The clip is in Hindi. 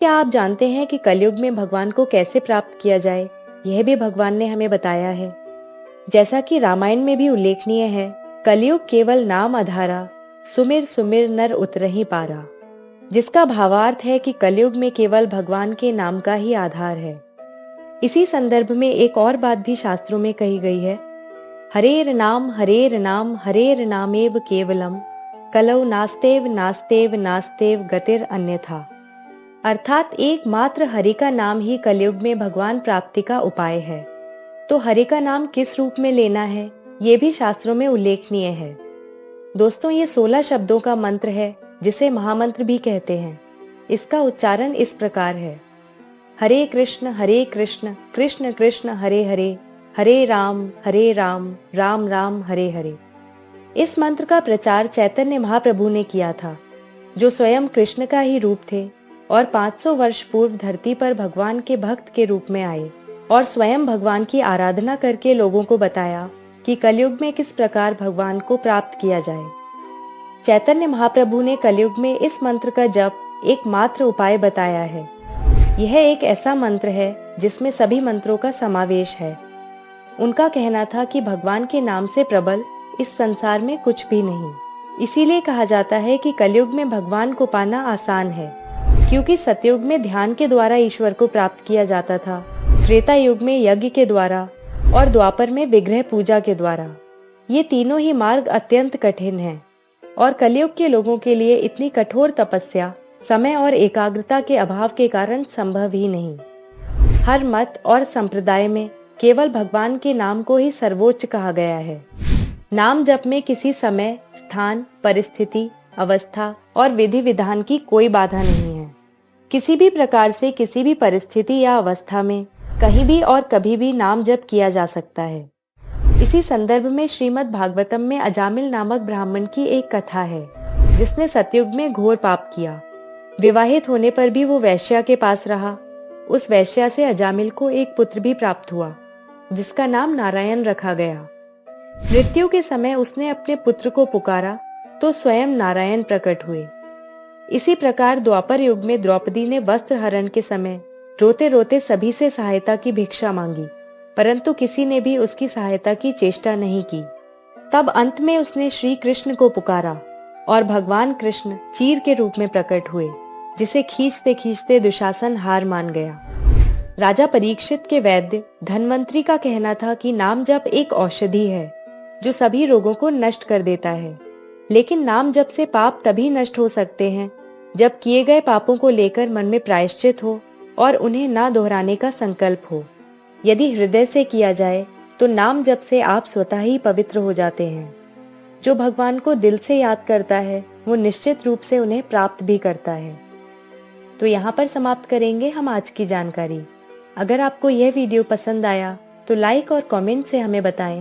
क्या आप जानते हैं कि कलयुग में भगवान को कैसे प्राप्त किया जाए? यह भी भगवान ने हमें बताया है। जैसा कि रामायण में भी उल्लेखनीय है, कलयुग केवल नाम आधारा, सुमिर सुमिर नर उतरहि पारा। जिसका भावार्थ है कि कलयुग में केवल भगवान के नाम का ही आधार है। इसी संदर्भ में एक और बात भी शास्त्रों में कही गई है, हरेर नाम हरेर नामेव केवलम, कलौ नास्तेव नास्तेव नास्तेव गतिर अन्यथा। अर्थात एकमात्र हरि का नाम ही कलयुग में भगवान प्राप्ति का उपाय है। तो हरि का नाम किस रूप में लेना है, ये भी शास्त्रों में उल्लेखनीय है। दोस्तों, ये 16 शब्दों का मंत्र है, जिसे महामंत्र भी कहते हैं। इसका उच्चारण इस प्रकार है, हरे कृष्ण कृष्ण कृष्ण हरे हरे, हरे राम राम राम हरे हरे। इस मंत्र का प्रचार चैतन्य महाप्रभु ने किया था, जो स्वयं कृष्ण का ही रूप थे और 500 वर्ष पूर्व धरती पर भगवान के भक्त के रूप में आए और स्वयं भगवान की आराधना करके लोगों को बताया कि कलयुग में किस प्रकार भगवान को प्राप्त किया जाए। चैतन्य महाप्रभु ने कलयुग में इस मंत्र का जप एकमात्र उपाय बताया है। यह एक ऐसा मंत्र है जिसमें सभी मंत्रों का समावेश है। उनका कहना था कि भगवान के नाम से प्रबल इस संसार में कुछ भी नहीं। इसीलिए कहा जाता है कि कलयुग में भगवान को पाना आसान है, क्योंकि सतयुग में ध्यान के द्वारा ईश्वर को प्राप्त किया जाता था, त्रेता युग में यज्ञ के द्वारा और द्वापर में विग्रह पूजा के द्वारा। ये तीनों ही मार्ग अत्यंत कठिन हैं और कलयुग के लोगों के लिए इतनी कठोर तपस्या समय और एकाग्रता के अभाव के कारण संभव ही नहीं। हर मत और संप्रदाय में केवल भगवान के नाम को ही सर्वोच्च कहा गया है। नाम जप में किसी समय, स्थान, परिस्थिति, अवस्था और विधि विधान की कोई बाधा नहीं है। किसी भी प्रकार से किसी भी परिस्थिति या अवस्था में कहीं भी और कभी भी नाम जप किया जा सकता है। इसी संदर्भ में श्रीमद् भागवतम में अजामिल नामक ब्राह्मण की एक कथा है, जिसने सतयुग में घोर पाप किया। विवाहित होने पर भी वो वैश्या के पास रहा। उस वैश्या से अजामिल को एक पुत्र भी प्राप्त हुआ, जिसका नाम नारायण रखा गया। मृत्यु के समय उसने अपने पुत्र को पुकारा तो स्वयं नारायण प्रकट हुए। इसी प्रकार द्वापर युग में द्रौपदी ने वस्त्र हरण के समय रोते रोते सभी से सहायता की भिक्षा मांगी, परंतु किसी ने भी उसकी सहायता की चेष्टा नहीं की। तब अंत में उसने श्री कृष्ण को पुकारा और भगवान कृष्ण चीर के रूप में प्रकट हुए, जिसे खींचते खींचते दुशासन हार मान गया। राजा परीक्षित के वैद्य धन्वंतरी का कहना था कि नाम जप एक औषधि है जो सभी रोगों को नष्ट कर देता है। लेकिन नाम जप से पाप तभी नष्ट हो सकते हैं जब किए गए पापों को लेकर मन में प्रायश्चित हो और उन्हें ना दोहराने का संकल्प हो। यदि हृदय से किया जाए तो नाम जप से आप स्वतः ही पवित्र हो जाते हैं। जो भगवान को दिल से याद करता है वो निश्चित रूप से उन्हें प्राप्त भी करता है। तो यहाँ पर समाप्त करेंगे हम आज की जानकारी। अगर आपको यह वीडियो पसंद आया तो लाइक और कमेंट से हमें बताएं